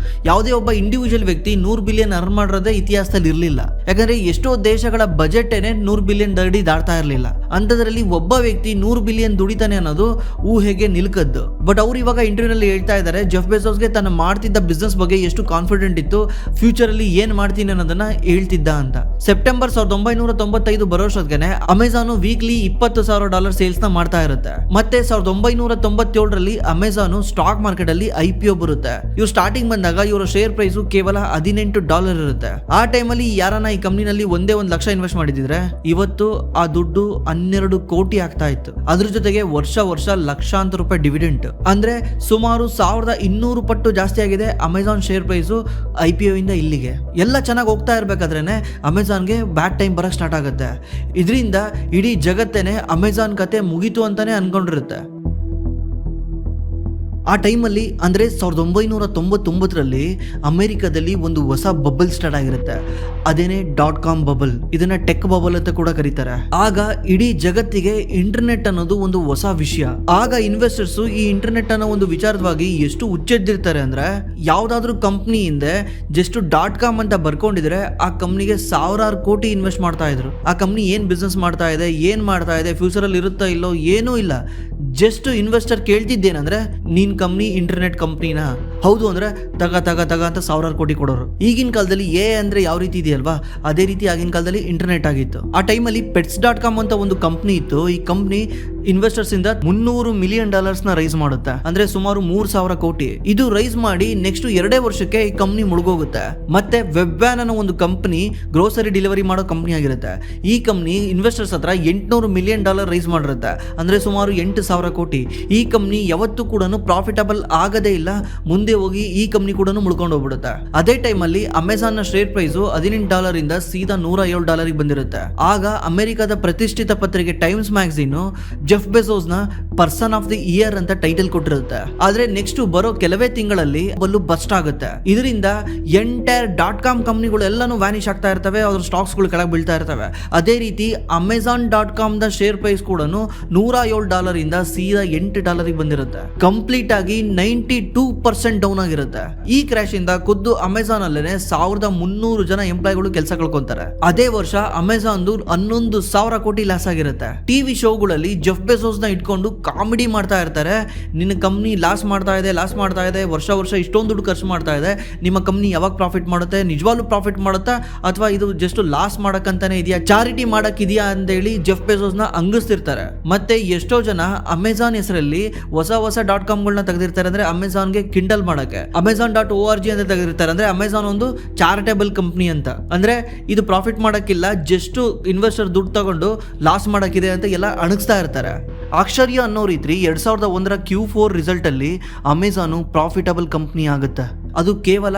Speaker 4: ಯಾವುದೇ ಒಬ್ಬ ಇಂಡಿವಿಜುವಲ್ ವ್ಯಕ್ತಿ $100 ಬಿಲಿಯನ್ ಅರ್ನ್ ಮಾಡೋದೇ ಇತಿಹಾಸದಲ್ಲಿ ಇರಲಿಲ್ಲ. ಯಾಕಂದ್ರೆ ಎಷ್ಟೋ ದೇಶಗಳ ಬಜೆಟ್ $100 ಬಿಲಿಯನ್ ದಾಟ್ತಾ ಇರಲಿಲ್ಲ. ಅಂತದ್ರಲ್ಲಿ ಒಬ್ಬ ವ್ಯಕ್ತಿ $100 ಬಿಲಿಯನ್ ದುಡಿತಾನೆ ಅನ್ನೋದು ಊಹೆಗೆ ನಿಲ್ಕದ್ದು. ಬಟ್ ಅವ್ರು ಇವಾಗ ಇಂಟರ್ವ್ಯೂ ನಲ್ಲಿ ಹೇಳ್ತಾ ಇದ್ದಾರೆ, ಜೆಫ್ ಬೆಜೋಸ್ಗೆ ತನ್ನ ಮಾಡ್ತಿದ್ದ ಬಿಸ್ನೆಸ್ ಬಗ್ಗೆ ಎಷ್ಟು ಕಾನ್ಫಿಡೆಂಟ್ ಇತ್ತು, ಫ್ಯೂಚರ್ ಅಲ್ಲಿ ಏನ್ ಮಾಡ್ತೀನಿ ಅನ್ನೋದನ್ನ ಹೇಳ್ತಿದ್ದ ಅಂತ. ಸೆಪ್ಟೆಂಬರ್ 1995 ಬರೋಷ್ಟೊತ್ತಿಗೆ ಅಮೆಜಾನ್ ವೀಕ್ಲಿ $20,000 ಸೇಲ್ಸ್ ನ ಮಾಡ್ತಾ ಇರುತ್ತೆ. ಮತ್ತೆ 1997ರಲ್ಲಿ ಅಮೆಜಾನ್ ಸ್ಟಾಕ್ ಮಾರ್ಕೆಟ್ ಅಲ್ಲಿ IPO ಬರುತ್ತೆ. ಇವ್ರು ಸ್ಟಾರ್ಟಿಂಗ್ ಬಂದಾಗ ಇವರ ಶೇರ್ ಪ್ರೈಸ್ ಕೇವಲ $18 ಇರುತ್ತೆ. ಆ ಟೈಮಲ್ಲಿ ಯಾರನ್ನ ಈ ಕಂಪ್ನಿನಲ್ಲಿ ಒಂದೇ $1 ಲಕ್ಷ ಇನ್ವೆಸ್ಟ್ ಮಾಡಿದಿದ್ರೆ ಇವತ್ತು ಆ ದುಡ್ಡು 12 ಕೋಟಿ ಆಗ್ತಾ ಇತ್ತು. ಅದ್ರ ಜೊತೆಗೆ ವರ್ಷ ಲಕ್ಷಾಂತರ ರೂಪಾಯಿ ಡಿವಿಡೆಂಟ್, ಅಂದ್ರೆ ಸುಮಾರು 1200 ಪಟ್ಟು ಜಾಸ್ತಿ ಆಗಿದೆ ಅಮೆಜಾನ್ ಶೇರ್ ಪ್ರೈಸ್ IPO ಇಂದ ಇಲ್ಲಿಗೆ. ಎಲ್ಲ ಚೆನ್ನಾಗಿ ಹೋಗ್ತಾ ಇರ್ಬೇಕಾದ್ರೇನೆ ಅಮೆಜಾನ್ಗೆ ಬ್ಯಾಡ್ ಟೈಮ್ ಬರಕ್ ಸ್ಟಾರ್ಟ್ ಆಗುತ್ತೆ. ಇದರಿಂದ ಇಡೀ ಜಗತ್ತೇನೆ ಅಮೆಜಾನ್ ಕತೆ ಮುಗೀತು ಅಂತಾನೆ ಅನ್ಕೊಂಡಿರುತ್ತೆ. ಆ ಟೈಮಲ್ಲಿ ಅಂದರೆ 1999ರಲ್ಲಿ ಅಮೆರಿಕದಲ್ಲಿ ಒಂದು ಹೊಸ ಬಬಲ್ ಸ್ಟಾರ್ಟ್ ಆಗಿರುತ್ತೆ. ಅದೇನೇ .com ಬಬಲ್. ಇದನ್ನ ಟೆಕ್ ಬಬಲ್ ಅಂತ ಕೂಡ ಕರೀತಾರೆ. ಆಗ ಇಡೀ ಜಗತ್ತಿಗೆ ಇಂಟರ್ನೆಟ್ ಅನ್ನೋದು ಒಂದು ಹೊಸ ವಿಷಯ. ಆಗ ಇನ್ವೆಸ್ಟರ್ಸ್ ಈ ಇಂಟರ್ನೆಟ್ ಅನ್ನೋ ಒಂದು ವಿಚಾರವಾಗಿ ಎಷ್ಟು ಹುಚ್ಚೆದ್ದಿರ್ತಾರೆ ಅಂದ್ರೆ, ಯಾವ್ದಾದ್ರು ಕಂಪ್ನಿಯಿಂದ ಜಸ್ಟ್ .com ಅಂತ ಬರ್ಕೊಂಡಿದ್ರೆ ಆ ಕಂಪ್ನಿಗೆ ಸಾವಿರಾರು ಕೋಟಿ ಇನ್ವೆಸ್ಟ್ ಮಾಡ್ತಾ ಇದ್ರು. ಆ ಕಂಪ್ನಿ ಏನ್ ಬಿಸ್ನೆಸ್ ಮಾಡ್ತಾ ಇದೆ, ಏನ್ ಮಾಡ್ತಾ ಇದೆ, ಫ್ಯೂಚರ್ ಅಲ್ಲಿ ಇರುತ್ತಾ ಇಲ್ಲೋ ಏನೂ ಇಲ್ಲ. ಜಸ್ಟ್ ಇನ್ವೆಸ್ಟರ್ ಕೇಳ್ತಿದ್ದೇನಂದ್ರೆ, ನೀನ್ ಕಂಪ್ನಿ ಇಂಟರ್ನೆಟ್ ಕಂಪ್ನಿನ ಹೌದು ಅಂದ್ರೆ ತಗ ಅಂತ ಸಾವಿರಾರು ಕೋಟಿ ಕೊಡೋರು. ಈಗಿನ ಕಾಲದಲ್ಲಿ ಅಂದ್ರೆ ಯಾವ ರೀತಿ ಇದೆಯಲ್ವಾ, ಅದೇ ರೀತಿ ಆಗಿನ ಕಾಲದಲ್ಲಿ ಇಂಟರ್ನೆಟ್ ಆಗಿತ್ತು. ಆ ಟೈಮಲ್ಲಿ pets.com ಅಂತ ಒಂದು ಕಂಪ್ನಿ ಇತ್ತು. ಈ ಕಂಪ್ನಿ ಇನ್ವೆಸ್ಟರ್ಸ್ ಇಂದ $300 ಮಿಲಿಯನ್ ನ ರೈಸ್ ಮಾಡುತ್ತೆ, ಅಂದ್ರೆ ಸುಮಾರು 3,000 ಕೋಟಿ. ಇದು ರೈಸ್ ಮಾಡಿ ನೆಕ್ಸ್ಟ್ 2 ವರ್ಷಕ್ಕೆ ಈ ಕಂಪ್ನಿ ಮುಳುಗೋಗುತ್ತೆ. ಮತ್ತೆ ವೆಬ್ವ್ಯಾನ್ ಅನ್ನೋ ಒಂದು ಕಂಪನಿ ಗ್ರೋಸರಿ ಡೆಲಿವರಿ ಮಾಡೋ ಕಂಪನಿ ಆಗಿರುತ್ತೆ. ಈ ಕಂಪನಿ ಇನ್ವೆಸ್ಟರ್ಸ್ ಹತ್ರ $800 ಮಿಲಿಯನ್ ರೈಸ್ ಮಾಡಿರುತ್ತೆ, ಅಂದ್ರೆ ಸುಮಾರು 8,000 ಕೋಟಿ. ಈ ಕಂಪನಿ ಯಾವತ್ತೂ ಕೂಡ ಪ್ರಾಫಿಟಬಲ್ ಆಗದೇ ಇಲ್ಲ, ಮುಂದೆ ಹೋಗಿ ಈ ಕಂಪನಿ ಕೂಡ ಮುಳ್ಕೊಂಡು ಹೋಗ್ಬಿಡುತ್ತೆ. ಅದೇ ಟೈಮ್ ಅಲ್ಲಿ ಅಮೆಜಾನ್ ನ ಶೇರ್ ಪ್ರೈಸ್ $18 ಇಂದ ಸೀದಾ $107 ಬಂದಿರುತ್ತೆ. ಆಗ ಅಮೆರಿಕದ ಪ್ರತಿಷ್ಠಿತ ಪತ್ರಿಕೆ ಟೈಮ್ಸ್ ಮ್ಯಾಗಝೀನ್ ಜೆಫ್ ಬೆಜೋಸ್ ನ ಪರ್ಸನ್ ಆಫ್ ದಿ ಇಯರ್ ಅಂತ ಟೈಟಲ್ ಕೊಟ್ಟಿರುತ್ತೆ. ಆದ್ರೆ ನೆಕ್ಸ್ಟ್ ಬರೋ ಕೆಲವೇ ತಿಂಗಳಲ್ಲಿ ಬಲ್ಲು ಬಸ್ಟ್ ಆಗುತ್ತೆ. ಇದರಿಂದ ಎಂಟೈರ್ .com ಕಂಪನಿಗಳು ಎಲ್ಲಾನು ವ್ಯಾನಿಶ್ ಆಗ್ತಾ ಇರ್ತವೆ, ಅದ್ರ ಸ್ಟಾಕ್ಸ್ ಗಳು ಕೆಳಗೆ ಬೀಳ್ತಾ ಇರ್ತವೆ. ಅದೇ ರೀತಿ Amazon.com ದ ಶೇರ್ ಪ್ರೈಸ್ ಕೂಡ $107 ಇಂದ ಸೀದಾ $8 ಬಂದಿರುತ್ತೆ. ಕಂಪ್ಲೀಟ್ ಆಗಿ 92% ಡೌನ್ ಆಗಿರುತ್ತೆ. ಈ ಕ್ರಾಶ್ ಇಂದ ಖುದ್ದು ಅಮೆಜಾನ್ ಅಲ್ಲೇನೆ 1,300 ಜನ ಎಂಪ್ಲಾಯ್ಗಳು ಕೆಲಸ ಕಳ್ಕೊಂತಾರೆ. ಅದೇ ವರ್ಷ ಅಮೆಜಾನ್ 11,000 ಕೋಟಿ ಲಾಸ್ ಆಗಿರುತ್ತೆ. ಟಿವಿ ಶೋಗಳಲ್ಲಿ ಜೆಫ್ ಬೆಜೋಸ್ ನ ಇಟ್ಕೊಂಡು ಕಾಮಿಡಿ ಮಾಡ್ತಾ ಇರ್ತಾರೆ. ನಿನ್ನ ಕಂಪ್ನಿ ಲಾಸ್ ಮಾಡ್ತಾ ಇದೆ, ವರ್ಷ ಇಷ್ಟೊಂದು ದುಡ್ಡು ಖರ್ಚು ಮಾಡ್ತಾ ಇದೆ, ನಿಮ್ಮ ಕಂಪ್ನಿ ಯಾವಾಗ ಪ್ರಾಫಿಟ್ ಮಾಡುತ್ತೆ, ನಿಜವಾಗ್ಲೂ ಪ್ರಾಫಿಟ್ ಮಾಡುತ್ತಾ ಅಥವಾ ಇದು ಜಸ್ಟ್ ಲಾಸ್ ಮಾಡಕ್ಕಂತಾನೆ ಇದೆಯಾ, ಚಾರಿಟಿ ಮಾಡಕ್ ಇದೆಯಾ ಅಂತ ಹೇಳಿ ಜೆಫ್ ಬೆಜೋಸ್ ನ ಅಂಗಿಸ್ತಿರ್ತಾರೆ. ಮತ್ತೆ ಎಷ್ಟೋ ಜನ ಅಮೆಜಾನ್ ಹೆಸರಲ್ಲಿ ಹೊಸ .com ಗಳನ್ನ ತೆಗೆದಿರ್ತಾರೆ, ಅಂದ್ರೆ ಅಮೆಜಾನ್ಗೆ ಕಿಂಡಲ್ ಮಾಡಕ್ಕೆ. Amazon.org ಅಂತ ತೆಗೆದಿರ್ತಾರೆ, ಅಂದ್ರೆ ಅಮೆಜಾನ್ ಒಂದು ಚಾರಿಟೇಬಲ್ ಕಂಪ್ನಿ ಅಂತ. ಅಂದ್ರೆ ಇದು ಪ್ರಾಫಿಟ್ ಮಾಡಕ್ಕಿಲ್ಲ, ಜಸ್ಟ್ ಇನ್ವೆಸ್ಟರ್ ದುಡ್ಡು ತಗೊಂಡು ಲಾಸ್ ಮಾಡಕ್ಕಿದೆ ಅಂತ ಎಲ್ಲ ಅಣಗಿಸ್ತಾ ಇರ್ತಾರೆ. ಆಶ್ಚರ್ಯ ಅನ್ನೋ ರೀತಿ 2001 Q4 ರಿಸಲ್ಟ್ ಅಲ್ಲಿ ಅಮೆಜಾನ್ ಪ್ರಾಫಿಟಬಲ್ ಕಂಪ್ನಿ ಆಗುತ್ತೆ. ಅದು ಕೇವಲ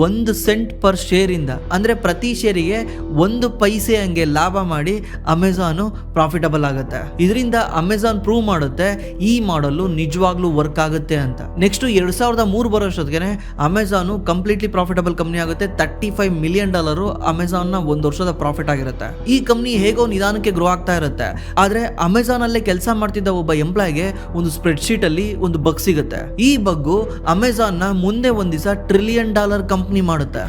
Speaker 4: 1 ಸೆಂಟ್ ಪರ್ ಶೇರ್ ಇಂದ, ಅಂದ್ರೆ ಪ್ರತಿ ಶೇರಿಗೆ 1 ಪೈಸೆ ಹಂಗೆ ಲಾಭ ಮಾಡಿ ಅಮೆಜಾನ್ ಪ್ರಾಫಿಟಬಲ್ ಆಗುತ್ತೆ. ಇದರಿಂದ ಅಮೆಜಾನ್ ಪ್ರೂವ್ ಮಾಡುತ್ತೆ ಈ ಮಾಡಲ್ ನಿಜವಾಗ್ಲೂ ವರ್ಕ್ ಆಗುತ್ತೆ ಅಂತ. ನೆಕ್ಸ್ಟ್ 2003 ಬರೋ ಅಷ್ಟೊತ್ತಿಗೆ ಅಮೆಜಾನ್ ಕಂಪ್ಲೀಟ್ಲಿ ಪ್ರಾಫಿಟಬಲ್ ಕಂಪ್ನಿ ಆಗುತ್ತೆ. $35 ಮಿಲಿಯನ್ ಅಮೆಜಾನ್ ನ 1 ವರ್ಷದ ಪ್ರಾಫಿಟ್ ಆಗಿರುತ್ತೆ. ಈ ಕಂಪ್ನಿ ಹೇಗೋ ನಿಧಾನಕ್ಕೆ ಗ್ರೋ ಆಗ್ತಾ ಇರುತ್ತೆ. ಆದ್ರೆ ಅಮೆಜಾನ್ ಅಲ್ಲೇ ಕೆಲಸ ಮಾಡ್ತಿದ್ದ ಒಬ್ಬ ಎಂಪ್ಲಾಯ್ಗೆ ಒಂದು ಸ್ಪ್ರೆಡ್ ಶೀಟ್ ಅಲ್ಲಿ ಒಂದು ಬಗ್ ಸಿಗುತ್ತೆ. ಈ ಬಗ್ಗು ಅಮೆಜಾನ್ ನ ಮುಂದೆ ಒಂದ್ ದಿವಸ $1 ಟ್ರಿಲಿಯನ್ ಕಂಪ್ನಿ ಮಾಡುತ್ತೆ.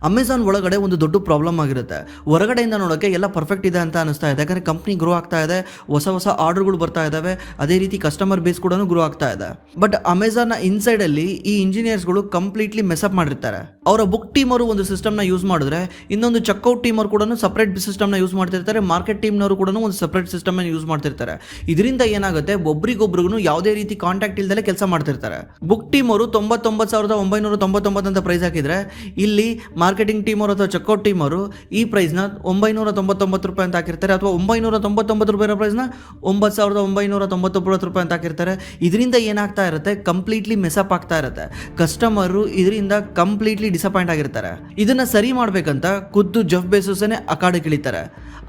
Speaker 4: ಅಮೆಜಾನ್ ಒಳಗಡೆ ಒಂದು ದೊಡ್ಡ ಪ್ರಾಬ್ಲಮ್ ಆಗಿರುತ್ತೆ. ಹೊರಗಡೆಯಿಂದ ನೋಡೋಕ್ಕೆ ಎಲ್ಲ ಪರ್ಫೆಕ್ಟ್ ಇದೆ ಅಂತ ಅನಿಸ್ತಾ ಇದೆ, ಯಾಕಂದರೆ ಕಂಪ್ನಿ ಗ್ರೋ ಆಗ್ತಾ ಇದೆ, ಹೊಸ ಆರ್ಡರ್ಗಳು ಬರ್ತಾ ಇದ್ದಾವೆ, ಅದೇ ರೀತಿ ಕಸ್ಟಮರ್ ಬೇಸ್ ಕೂಡ ಗ್ರೋ ಆಗ್ತಾ ಇದೆ. ಬಟ್ ಅಮೆಜಾನ್ನ ಇನ್ಸೈಡಲ್ಲಿ ಈ ಇಂಜಿನಿಯರ್ಸ್ಗಳು ಕಂಪ್ಲೀಟ್ಲಿ ಮೆಸಪ್ ಮಾಡಿರ್ತಾರೆ. ಅವರ ಬುಕ್ ಟೀಮ್ ಅವರು ಒಂದು ಸಿಸ್ಟಮ್ನ ಯೂಸ್ ಮಾಡಿದ್ರೆ, ಇನ್ನೊಂದು ಚೆಕ್ಔಟ್ ಟೀಮ್ ಅವರು ಕೂಡ ಸಪ್ರೇಟ್ ಸಿಸ್ಟಮ್ನ ಯೂಸ್ ಮಾಡ್ತಿರ್ತಾರೆ, ಮಾರ್ಕೆಟ್ ಟೀಮ್ನವರು ಕೂಡ ಒಂದು ಸಪ್ರೇಟ್ ಸಿಸ್ಟಮ್ನ ಯೂಸ್ ಮಾಡ್ತಿರ್ತಾರೆ. ಇದರಿಂದ ಏನಾಗುತ್ತೆ, ಒಬ್ರಿಗೊಬ್ರಿಗೂ ಯಾವುದೇ ರೀತಿ ಕಾಂಟ್ಯಾಕ್ಟ್ ಇಲ್ದಲೆ ಕೆಲಸ ಮಾಡ್ತಿರ್ತಾರೆ. ಬುಕ್ ಟೀಮ್ ಅವರು 99,999 ಅಂತ ಪ್ರೈಸ್ ಹಾಕಿದ್ರೆ, ಇಲ್ಲಿ ಮಾರ್ಕೆಟಿಂಗ್ ಟೀಮ್ ಅವರು ಅಥವಾ ಚೆಕ್ಔಟ್ ಟೀಮ್ ಅವರು ಈ ಪ್ರೈಸ್ನ $999 ಅಂತ ಹಾಕಿರ್ತಾರೆ, ಅಥವಾ $999 ಪ್ರೈಸ್ನ $9,999 ಅಂತ ಹಾಕಿರ್ತಾರೆ. ಇದರಿಂದ ಏನಾಗ್ತಾ ಇರುತ್ತೆ, ಕಂಪ್ಲೀಟ್ಲಿ ಮೆಸಪ್ ಆಗ್ತಾ ಇರುತ್ತೆ. ಕಸ್ಟಮರು ಇದರಿಂದ ಕಂಪ್ಲೀಟ್ಲಿ ಡಿಸಪಾಯಿಂಟ್ ಆಗಿರ್ತಾರೆ. ಇದನ್ನ ಸರಿ ಮಾಡ್ಬೇಕಂತ ಖುದ್ದು ಜೆಫ್ ಬೆಜೋಸ್ನೇ ಅಖಾಡಕ್ಕೆ ಇಳಿತಾರೆ.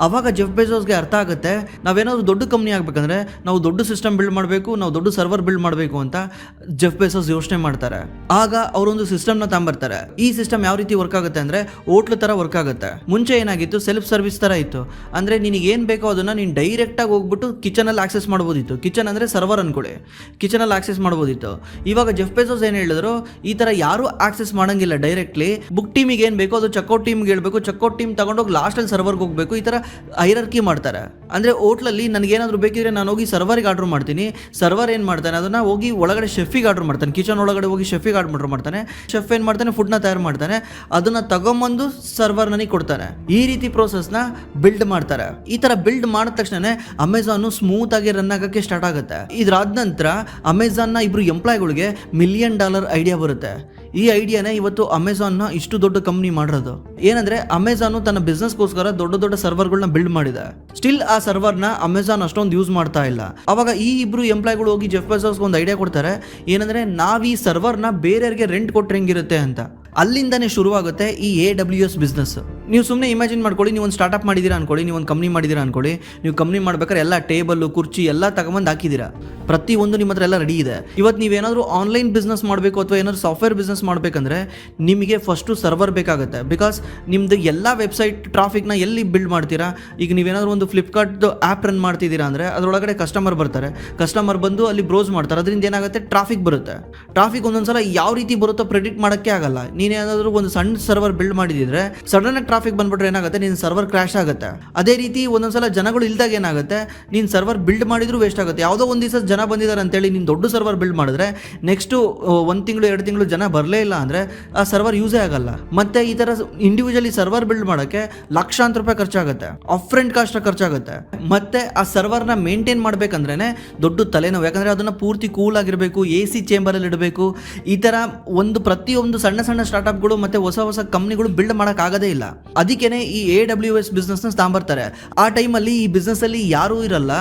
Speaker 4: ಅವಾಗ ಜೆಫ್ ಬೆಜೋಸ್ಗೆ ಅರ್ಥ ಆಗುತ್ತೆ, ನಾವೇನಾದ್ರು ದೊಡ್ಡ ಕಂಪ್ನಿ ಆಗ್ಬೇಕಂದ್ರೆ ನಾವು ದೊಡ್ಡ ಸಿಸ್ಟಮ್ ಬಿಲ್ಡ್ ಮಾಡಬೇಕು, ನಾವು ದೊಡ್ಡ ಸರ್ವರ್ ಬಿಲ್ಡ್ ಮಾಡಬೇಕು ಅಂತ ಜೆಫ್ ಬೆಜೋಸ್ ಯೋಚನೆ ಮಾಡ್ತಾರೆ. ಆಗ ಅವರೊಂದು ಸಿಸ್ಟಮ್ನ ತಗೊಂಬರ್ತಾರೆ. ಈ ಸಿಸ್ಟಮ್ ಯಾವ ರೀತಿ ವರ್ಕ್ ಆಗುತ್ತೆ ಅಂದ್ರೆ ಹೋಟ್ಲ್ ತರ ವರ್ಕ್ ಆಗುತ್ತೆ. ಮುಂಚೆ ಏನಾಗಿತ್ತು, ಸೆಲ್ಫ್ ಸರ್ವಿಸ್ ತರ ಇತ್ತು. ಅಂದ್ರೆ ನಿನಗೆ ಏನ್ ಬೇಕೋ ಅದನ್ನ ನೀನು ಡೈರೆಕ್ಟ್ ಆಗಿ ಹೋಗ್ಬಿಟ್ಟು ಕಿಚನ್ ಅಲ್ಲಿ ಆಕ್ಸೆಸ್ ಮಾಡಬಹುದಿತ್ತು. ಕಿಚನ್ ಅಂದ್ರೆ ಸರ್ವರ್ ಅನ್ಕೊಳ್ಳಿ, ಕಿಚನ್ ಅಲ್ಲಿ ಆಕ್ಸೆಸ್ ಮಾಡಬಹುದಿತ್ತು. ಇವಾಗ ಜೆಫ್ ಬೆಜೋಸ್ ಏನ್ ಹೇಳಿದ್ರು, ಈ ತರ ಯಾರು ಆಕ್ಸೆಸ್ ಮಾಡಂಗಿಲ್ಲ ಡೈರೆಕ್ಟ್ಲಿ. ಬುಕ್ ಟೀಮಿಗೆ ಏನ್ ಬೇಕೋ ಅದು ಚೆಕ್ಔಟ್ ಟೀಮ್ಗೆ ಹೇಳ್ಬೇಕು, ಚೆಕ್ಔಟ್ ಟೀಮ್ ತಗೊಂಡೋಗಿ ಲಾಸ್ಟ್ ಅಲ್ಲಿ ಸರ್ವರ್ಗೆ ಹೋಗ್ಬೇಕು. ಈ ತರ ಹೈರಾರ್ಕಿ ಮಾಡ್ತಾರೆ. ಅಂದ್ರೆ ಹೋಟ್ಲಲ್ಲಿ ನನಗೇನಾದ್ರು ಬೇಕಿದ್ರೆ ನಾನು ಹೋಗಿ ಸರ್ವರ್ಗೆ ಆರ್ಡರ್ ಮಾಡ್ತೀನಿ, ಸರ್ವರ್ ಏನ್ ಮಾಡ್ತಾನೆ ಅದನ್ನ ಹೋಗಿ ಒಳಗಡೆ ಶೆಫಿಗೆ ಆರ್ಡರ್ ಮಾಡ್ತಾನೆ, ಕಿಚನ್ ಒಳಗಡೆ ಹೋಗಿ ಶೆಫಿಗೆ ಆರ್ಡರ್ ಮಾಡ್ತಾನೆ. ಶೆಫ್ ಏನ್ ಮಾಡ್ತಾನೆ, ಫುಡ್ನ ತಯಾರು ಮಾಡ್ತಾನೆ, ಅದನ್ನ ತಗೊಂಬಂದು ಸರ್ವರ್ ನನಗೆ ಕೊಡ್ತಾನೆ. ಈ ರೀತಿ ಪ್ರೋಸೆಸ್ನ ಬಿಲ್ಡ್ ಮಾಡ್ತಾರೆ. ಈ ತರ ಬಿಲ್ಡ್ ಮಾಡಿದ ತಕ್ಷಣ ಅಮೆಜಾನ್ ಸ್ಮೂತ್ ಆಗಿ ರನ್ ಆಗಕ್ಕೆ ಸ್ಟಾರ್ಟ್ ಆಗುತ್ತೆ. ಇದಾದ ನಂತರ ಅಮೆಜಾನ್ ನ ಇಬ್ರು ಎಂಪ್ಲಾಯ್ಗಳಿಗೆ $1 ಮಿಲಿಯನ್ ಐಡಿಯಾ ಬರುತ್ತೆ. ಈ ಐಡಿಯಾನೇ ಇವತ್ತು ಅಮೆಜಾನ್ನ ಇಷ್ಟು ದೊಡ್ಡ ಕಂಪ್ನಿ ಮಾಡಿರೋದು. ಏನಂದ್ರೆ ಅಮೆಜಾನ್ ತನ್ನ ಬಿಸ್ನೆಸ್ಗೋಸ್ಕರ ದೊಡ್ಡ ಸರ್ವರ್ಗಳನ್ನ ಬಿಲ್ಡ್ ಮಾಡಿದೆ. ಸ್ಟಿಲ್ ಆ ಸರ್ವರ್ನ ಅಮೆಜಾನ್ ಅಷ್ಟೊಂದು ಯೂಸ್ ಮಾಡ್ತಾ ಇಲ್ಲ. ಅವಾಗ ಈ ಇಬ್ರು ಎಂಪ್ಲಾಯ್ಗಳು ಹೋಗಿ ಜೆಫ್ ಬೆಜೋಸ್ಗೆ ಒಂದು ಐಡಿಯಾ ಕೊಡ್ತಾರೆ, ಏನಂದ್ರೆ ನಾವ್ ಈ ಸರ್ವರ್ನ ಬೇರೆಯವ್ರಿಗೆ ರೆಂಟ್ ಕೊಟ್ರೆ ಹೆಂಗಿರುತ್ತೆ ಅಂತ. ಅಲ್ಲಿಂದಾನೇ ಶುರುವಾಗುತ್ತೆ ಈ AWS ಬಿಸ್ನೆಸ್. ನೀವು ಸುಮ್ಮನೆ ಇಮ್ಯಾಜಿನ್ ಮಾಡ್ಕೊಳ್ಳಿ, ನೀವು ಒಂದು ಸ್ಟಾರ್ಟ್ಅಪ್ ಮಾಡಿದ್ದೀರಾ ಅನ್ಕೊಳ್ಳಿ, ನೀವು ಒಂದು ಕಂಪ್ನಿ ಮಾಡಿದ್ದೀರಾ ಅನ್ಕೊಳ್ಳಿ. ನೀವು ಕಂಪ್ನಿ ಮಾಡ್ಬೇಕಾದ್ರೆ ಎಲ್ಲ ಟೇಬಲ್, ಕುರ್ಚಿ ಎಲ್ಲ ತಗೊಂಬಂದು ಹಾಕಿದ್ದೀರಾ, ಪ್ರತಿಯೊಂದು ನಿಮ್ಮ ಹತ್ರ ಎಲ್ಲ ರೆಡಿ ಇದೆ. ಇವತ್ತು ನೀವೇನಾದರೂ ಆನ್ಲೈನ್ ಬಿಸ್ನೆಸ್ ಮಾಡಬೇಕು ಅಥವಾ ಏನಾದರೂ ಸಾಫ್ಟ್ವೇರ್ ಬಿಸ್ನೆಸ್ ಮಾಡಬೇಕಂದ್ರೆ ನಿಮಗೆ ಫಸ್ಟು ಸರ್ವರ್ ಬೇಕಾಗುತ್ತೆ. ಬಿಕಾಸ್ ನಿಮ್ಮದು ಎಲ್ಲ ವೆಬ್ಸೈಟ್ ಟ್ರಾಫಿಕ್ನ ಎಲ್ಲಿ ಬಿಲ್ಡ್ ಮಾಡ್ತೀರಾ. ಈಗ ನೀವೇನಾದರೂ ಒಂದು ಫ್ಲಿಪ್ಕಾರ್ಟ್ದು ಆ್ಯಪ್ ರನ್ ಮಾಡ್ತಿದ್ದೀರಾ ಅಂದರೆ ಅದರೊಳಗಡೆ ಕಸ್ಟಮರ್ ಬರ್ತಾರೆ, ಕಸ್ಟಮರ್ ಬಂದು ಅಲ್ಲಿ ಬ್ರೌಸ್ ಮಾಡ್ತಾರೆ, ಅದರಿಂದ ಏನಾಗುತ್ತೆ, ಟ್ರಾಫಿಕ್ ಬರುತ್ತೆ. ಟ್ರಾಫಿಕ್ ಒಂದೊಂದ್ಸಲ ಯಾವ ರೀತಿ ಬರುತ್ತೋ ಪ್ರೆಡಿಕ್ಟ್ ಮಾಡೋಕ್ಕೆ ಆಗಲ್ಲ. ನೀನೇನಾದರೂ ಒಂದು ಸಣ್ಣ ಸರ್ವರ್ ಬಿಲ್ಡ್ ಮಾಡಿದ್ರೆ ಸಡನ್ ಆಗಿ ಟ್ರಾಫಿಕ್ ಬಂದ್ಬಿಟ್ರೆ ಏನಾಗುತ್ತೆ, ನಿನ್ನ ಸರ್ವರ್ ಕ್ರ್ಯಾಶ್ ಆಗುತ್ತೆ. ಅದೇ ರೀತಿ ಒಂದೊಂದ್ಸಲ ಜನಗಳು ಇಲ್ದಾಗ ಏನಾಗುತ್ತೆ, ನೀನು ಸರ್ವರ್ ಬಿಲ್ಡ್ ಮಾಡಿದ್ರು ವೇಸ್ಟ್ ಆಗುತ್ತೆ. ಯಾವುದೋ ಒಂದು ದಿವಸ ಜನ ಬಂದಿದ್ದಾರೆ ಅಂತೇಳಿ ನೀನು ದೊಡ್ಡ ಸರ್ವರ್ ಬಿಲ್ಡ್ ಮಾಡಿದ್ರೆ ನೆಕ್ಸ್ಟು 1 ತಿಂಗಳು 2 ತಿಂಗಳು ಜನ ಬರಲೇ ಇಲ್ಲ ಅಂದರೆ ಆ ಸರ್ವರ್ ಯೂಸೇ ಆಗಲ್ಲ. ಮತ್ತೆ ಈ ಥರ ಇಂಡಿವಿಜುವಲಿ ಸರ್ವರ್ ಬಿಲ್ಡ್ ಮಾಡೋಕ್ಕೆ ಲಕ್ಷಾಂತರ ರೂಪಾಯಿ ಖರ್ಚಾಗುತ್ತೆ, ಅಪ್ಫ್ರಂಟ್ ಕಾಸ್ಟ್ ಖರ್ಚಾಗುತ್ತೆ. ಮತ್ತೆ ಆ ಸರ್ವರ್ನ ಮೇಂಟೈನ್ ಮಾಡಬೇಕಂದ್ರೆ ದೊಡ್ಡ ತಲೆನೋವು, ಯಾಕಂದರೆ ಅದನ್ನು ಪೂರ್ತಿ ಕೂಲ್ ಆಗಿರಬೇಕು, AC ಚೇಂಬರಲ್ಲಿ ಇಡಬೇಕು. ಈ ಥರ ಪ್ರತಿಯೊಂದು ಸಣ್ಣ ಸಣ್ಣ ಸ್ಟಾರ್ಟಪ್ಗಳು ಮತ್ತು ಹೊಸ ಕಂಪ್ನಿಗಳು ಬಿಲ್ಡ್ ಮಾಡೋಕ್ಕಾಗೋದೇ ಇಲ್ಲ. ಅದಕ್ಕೇ ಈ AWS ಬಿಸ್ನೆಸ್ನ ತಗೊಂಬರ್ತಾರೆ. ಆ ಟೈಮಲ್ಲಿ ಈ ಬಿಸ್ನೆಸ್ಸಲ್ಲಿ ಯಾರೂ ಇರಲ್ಲ,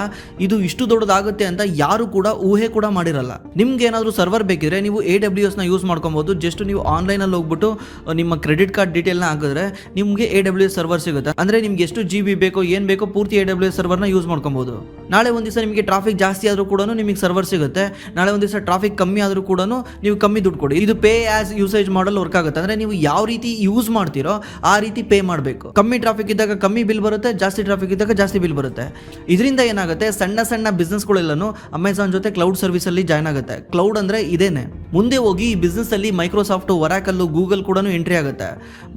Speaker 4: ಇದು ಇಷ್ಟು ದೊಡ್ಡದಾಗುತ್ತೆ ಅಂತ ಯಾರು ಕೂಡ ಊಹೆ ಕೂಡ ಮಾಡಿರಲ್ಲ. ನಿಮ್ಗೆ ಏನಾದರೂ ಸರ್ವರ್ ಬೇಕಿದ್ರೆ ನೀವು AWSನ ಯೂಸ್ ಮಾಡ್ಕೊಬೋದು. ಜಸ್ಟ್ ನೀವು ಆನ್ಲೈನಲ್ಲಿ ಹೋಗ್ಬಿಟ್ಟು ನಿಮ್ಮ ಕ್ರೆಡಿಟ್ ಕಾರ್ಡ್ ಡೀಟೇಲ್ನ ಹಾಕಿದ್ರೆ ನಿಮಗೆ AWS ಸರ್ವರ್ ಸಿಗುತ್ತೆ. ಅಂದರೆ ನಿಮ್ಗೆ ಎಷ್ಟು GB ಬೇಕೋ ಏನು ಬೇಕೋ ಪೂರ್ತಿ AWS ಸರ್ವರ್ನ ಯೂಸ್ ಮಾಡ್ಕೊಬೋದು. ನಾಳೆ ಒಂದು ದಿವಸ ನಿಮಗೆ ಟ್ರಾಫಿಕ್ ಜಾಸ್ತಿ ಆದರೂ ಕೂಡ ನಿಮಗೆ ಸರ್ವರ್ ಸಿಗುತ್ತೆ. ನಾಳೆ ಒಂದು ದಿವಸ ಟ್ರಾಫಿಕ್ ಕಮ್ಮಿ ಆದರೂ ಕೂಡ ನೀವು ಕಮ್ಮಿ ದುಡ್ಡು ಕೊಡಿ. ಇದು ಪೇ ಆಸ್ ಯೂಸೇಜ್ ಮಾಡಲ್ ವರ್ಕ್ ಆಗುತ್ತೆ. ಅಂದರೆ ನೀವು ಯಾವ ರೀತಿ ಯೂಸ್ ಮಾಡ್ತೀರೋ ಆ ರೀತಿ ಪೇ ಮಾಡಬೇಕು. ಕಮ್ಮಿ ಟ್ರಾಫಿಕ್ ಇದ್ದಾಗ ಕಮ್ಮಿ ಬಿಲ್ ಬರುತ್ತೆ, ಜಾಸ್ತಿ ಟ್ರಾಫಿಕ್ ಇದ್ದಾಗ ಜಾಸ್ತಿ ಬಿಲ್ ಬರುತ್ತೆ. ಇದರಿಂದ ಏನಾಗುತ್ತೆ, ಸಣ್ಣ ಸಣ್ಣ ಬಿಸ್ನೆಸ್ಗಳೆಲ್ಲನೂ ಅಮೆಝಾನ್ ಜೊತೆ ಕ್ಲೌಡ್ ಸರ್ವಿಸಲ್ಲಿ ಜಾಯ್ನ್ ಆಗುತ್ತೆ. ಕ್ಲೌಡ್ ಅಂದರೆ ಇದೇನೆ. ಮುಂದೆ ಹೋಗಿ ಈ ಬಿಸ್ನೆಸ್ಸಲ್ಲಿ ಮೈಕ್ರೋಸಾಫ್ಟ್, ಒರಾಕಲ್, ಗೂಗಲ್ ಕೂಡ ಎಂಟ್ರಿ ಆಗುತ್ತೆ.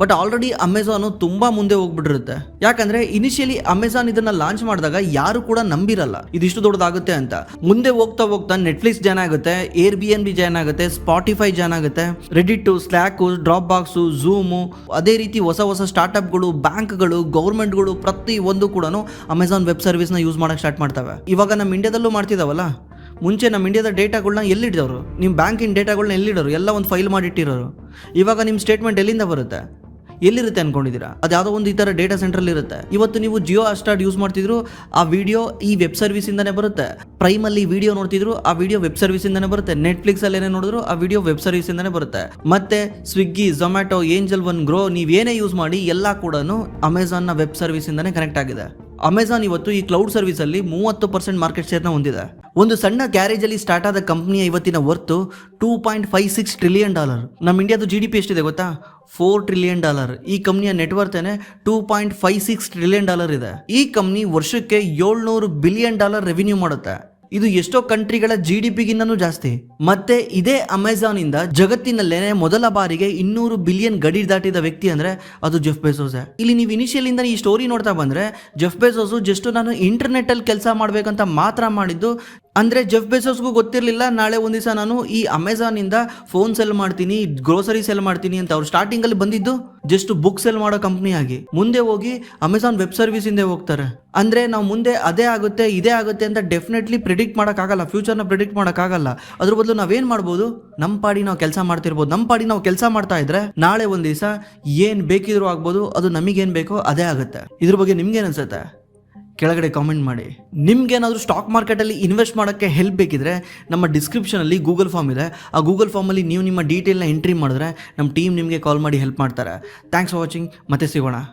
Speaker 4: ಬಟ್ ಆಲ್ರೆಡಿ ಅಮೆಝಾನು ತುಂಬ ಮುಂದೆ ಹೋಗ್ಬಿಟ್ಟಿರುತ್ತೆ. ಯಾಕಂದರೆ ಇನಿಷಿಯಲಿ ಅಮೆಝಾನ್ ಇದನ್ನು ಲಾಂಚ್ ಮಾಡಿದಾಗ ಯಾರು ಕೂಡ ನಂಬಿರಲ್ಲ ಇದಿಷ್ಟು ದೊಡ್ಡದಾಗುತ್ತೆ ಅಂತ. ಮುಂದೆ ಹೋಗ್ತಾ ಹೋಗ್ತಾ ನೆಟ್ಫ್ಲಿಕ್ಸ್ ಜಾಯ್ನ್ ಆಗುತ್ತೆ, Airbnb ಜಾಯ್ನ್ ಆಗುತ್ತೆ, ಸ್ಪಾಟಿಫೈ ಜಾಯ್ನ್ ಆಗುತ್ತೆ, Reddit, slack, drop box, zoom, ಅದೇ ರೀತಿ ಹೊಸ ಸ್ಟಾರ್ಟ್ಅಪ್ಗಳು, ಬ್ಯಾಂಕ್ಗಳು, ಗೌರ್ಮೆಂಟ್ಗಳು ಪ್ರತಿ ಒಂದು ಕೂಡ ಅಮೆಝಾನ್ ವೆಬ್ ಸರ್ವಿಸ್ನ ಯೂಸ್ ಮಾಡೋಕ್ಕೆ ಸ್ಟಾರ್ಟ್ ಮಾಡ್ತವೆ. ಇವಾಗ ನಮ್ಮ ಇಂಡಿಯಾದಲ್ಲೂ ಮಾಡ್ತಿದ್ದಾವಲ್ಲ. ಮುಂಚೆ ನಮ್ಮ ಇಂಡಿಯಾದ ಡೇಟಾಗಳನ್ನ ಎಲ್ಲಿಡೋರು, ನಿಮ್ಮ ಬ್ಯಾಂಕಿನ ಡೇಟಾಗಳನ್ನ ಎಲ್ಲಿಡೋರು, ಎಲ್ಲ ಒಂದು ಫೈಲ್ ಮಾಡಿಟ್ಟಿರೋರು. ಇವಾಗ ನಿಮ್ಮ ಸ್ಟೇಟ್ಮೆಂಟ್ ಎಲ್ಲಿಂದ ಬರುತ್ತೆ, ಎಲ್ಲಿರುತ್ತೆ ಅನ್ಕೊಂಡಿದ್ದೀರಾ? ಅದು ಯಾವುದೋ ಒಂದು ಈ ಥರ ಡೇಟಾ ಸೆಂಟ್ರಲ್ಲಿ ಇರುತ್ತೆ. ಇವತ್ತು ನೀವು ಜಿಯೋ ಹಾಟ್‌ಸ್ಟಾರ್ ಯೂಸ್ ಮಾಡ್ತಿದ್ರು, ಆ ವಿಡಿಯೋ ಈ ವೆಬ್ ಸರ್ವಿಸಿಂದನೇ ಬರುತ್ತೆ. ಪ್ರೈಮಲ್ಲಿ ವಿಡಿಯೋ ನೋಡ್ತಿದ್ರು, ಆ ವಿಡಿಯೋ ವೆಬ್ ಸರ್ವಿಸಿಂದನೇ ಬರುತ್ತೆ. ನೆಟ್ಫ್ಲಿಕ್ಸಲ್ಲಿ ಏನೇ ನೋಡಿದ್ರು ಆ ವಿಡಿಯೋ ವೆಬ್ ಸರ್ವಿಸಿಂದನೇ ಬರುತ್ತೆ. ಮತ್ತೆ Swiggy, Zomato, Angel One, Groww, ನೀವೇನೇ ಯೂಸ್ ಮಾಡಿ ಎಲ್ಲ ಕೂಡ ಅಮೆಝಾನ್ನ ವೆಬ್ ಸರ್ವಿಸಿಂದನೇ ಕನೆಕ್ಟ್ ಆಗಿದೆ. ಅಮೆಝಾನ್ ಇವತ್ತು ಈ ಕ್ಲೌಡ್ ಸರ್ವಿಸಲ್ಲಿ 30% ಮಾರ್ಕೆಟ್ ಶೇರ್ನ ಹೊಂದಿದೆ. ಒಂದು ಸಣ್ಣ ಗ್ಯಾರೇಜಲ್ಲಿ ಸ್ಟಾರ್ಟ್ ಆದ ಕಂಪ್ನಿಯ ಇವತ್ತಿನ ವರ್ತು $2.56 ಟ್ರಿಲಿಯನ್. ನಮ್ಮ ಇಂಡಿಯಾದ GDP ಎಷ್ಟಿದೆ ಗೊತ್ತಾ? $4 ಟ್ರಿಲಿಯನ್. ಈ ಕಂಪ್ನಿಯ ನೆಟ್ವರ್ತೇನೆ $2.56 ಟ್ರಿಲಿಯನ್ ಇದೆ. ಈ ಕಂಪ್ನಿ ವರ್ಷಕ್ಕೆ $700 ಬಿಲಿಯನ್ ರೆವಿನ್ಯೂ ಮಾಡುತ್ತೆ. ಇದು ಎಷ್ಟೋ ಕಂಟ್ರಿಗಳ GDPಗಿನ್ನೂ ಜಾಸ್ತಿ. ಮತ್ತೆ ಇದೇ ಅಮೆಝಾನ್ ಇಂದ ಜಗತ್ತಿನಲ್ಲೇನೆ ಮೊದಲ ಬಾರಿಗೆ 200 ಬಿಲಿಯನ್ ಗಡಿ ದಾಟಿದ ವ್ಯಕ್ತಿ ಅಂದ್ರೆ ಅದು ಜೆಫ್ ಬೆಜೋಸ್. ಇಲ್ಲಿ ನೀವು ಇನಿಷಿಯಲ್ ಇಂದ ಈ ಸ್ಟೋರಿ ನೋಡ್ತಾ ಬಂದ್ರೆ ಜೆಫ್ ಬೆಜೋಸ್ ಜಸ್ಟ್ ನಾನು ಇಂಟರ್ನೆಟ್ ಅಲ್ಲಿ ಕೆಲಸ ಮಾಡ್ಬೇಕಂತ ಮಾತ್ರ ಮಾಡಿದ್ದು. ಅಂದರೆ ಜೆಫ್ ಬೆಜೋಸ್ಗೂ ಗೊತ್ತಿರಲಿಲ್ಲ ನಾಳೆ ಒಂದು ದಿವಸ ನಾನು ಈ ಅಮೆಝಾನಿಂದ ಫೋನ್ ಸೆಲ್ ಮಾಡ್ತೀನಿ, ಗ್ರೋಸರಿ ಸೆಲ್ ಮಾಡ್ತೀನಿ ಅಂತ. ಅವ್ರು ಸ್ಟಾರ್ಟಿಂಗಲ್ಲಿ ಬಂದಿದ್ದು ಜಸ್ಟ್ ಬುಕ್ ಸೆಲ್ ಮಾಡೋ ಕಂಪ್ನಿ ಆಗಿ. ಮುಂದೆ ಹೋಗಿ ಅಮೆಝಾನ್ ವೆಬ್ ಸರ್ವಿಸ್ ಇಂದ ಹೋಗ್ತಾರೆ. ಅಂದರೆ ನಾವು ಮುಂದೆ ಅದೇ ಆಗುತ್ತೆ ಇದೇ ಆಗುತ್ತೆ ಅಂತ ಡೆಫಿನೆಟ್ಲಿ ಪ್ರಿಡಿಕ್ಟ್ ಮಾಡೋಕ್ಕಾಗಲ್ಲ, ಫ್ಯೂಚರ್ನ ಪ್ರಿಡಿಕ್ಟ್ ಮಾಡೋಕ್ಕಾಗಲ್ಲ. ಅದ್ರ ಬದಲು ನಾವೇನು ಮಾಡ್ಬೋದು, ನಮ್ಮ ಪಾಡಿ ನಾವು ಕೆಲಸ ಮಾಡ್ತಿರ್ಬೋದು. ನಮ್ಮ ಪಾಡಿ ನಾವು ಕೆಲಸ ಮಾಡ್ತಾ ಇದ್ರೆ ನಾಳೆ ಒಂದು ದಿವಸ ಏನು ಬೇಕಿದ್ರೂ ಆಗ್ಬೋದು, ಅದು ನಮಗೇನು ಬೇಕೋ ಅದೇ ಆಗುತ್ತೆ. ಇದ್ರ ಬಗ್ಗೆ ನಿಮ್ಗೇನು ಅನ್ಸುತ್ತೆ? ಕೆಳಗಡೆ ಕಾಮೆಂಟ್ ಮಾಡಿ. ನಿಮ್ಗೇನಾದರೂ ಸ್ಟಾಕ್ ಮಾರ್ಕೆಟಲ್ಲಿ ಇನ್ವೆಸ್ಟ್ ಮಾಡೋಕ್ಕೆ ಹೆಲ್ಪ್ ಬೇಕಿದ್ರೆ ನಮ್ಮ ಡಿಸ್ಕ್ರಿಪ್ಷನಲ್ಲಿ ಗೂಗಲ್ ಫಾರ್ಮ್ ಇದೆ. ಆ ಗೂಗಲ್ ಫಾರ್ಮಲ್ಲಿ ನೀವು ನಿಮ್ಮ ಡೀಟೇಲ್ನ ಎಂಟ್ರಿ ಮಾಡಿದ್ರೆ ನಮ್ಮ ಟೀಮ್ ನಿಮಗೆ ಕಾಲ್ ಮಾಡಿ ಹೆಲ್ಪ್ ಮಾಡ್ತಾರೆ. Thanks for watching. ಮತ್ತೆ ಸಿಗೋಣ.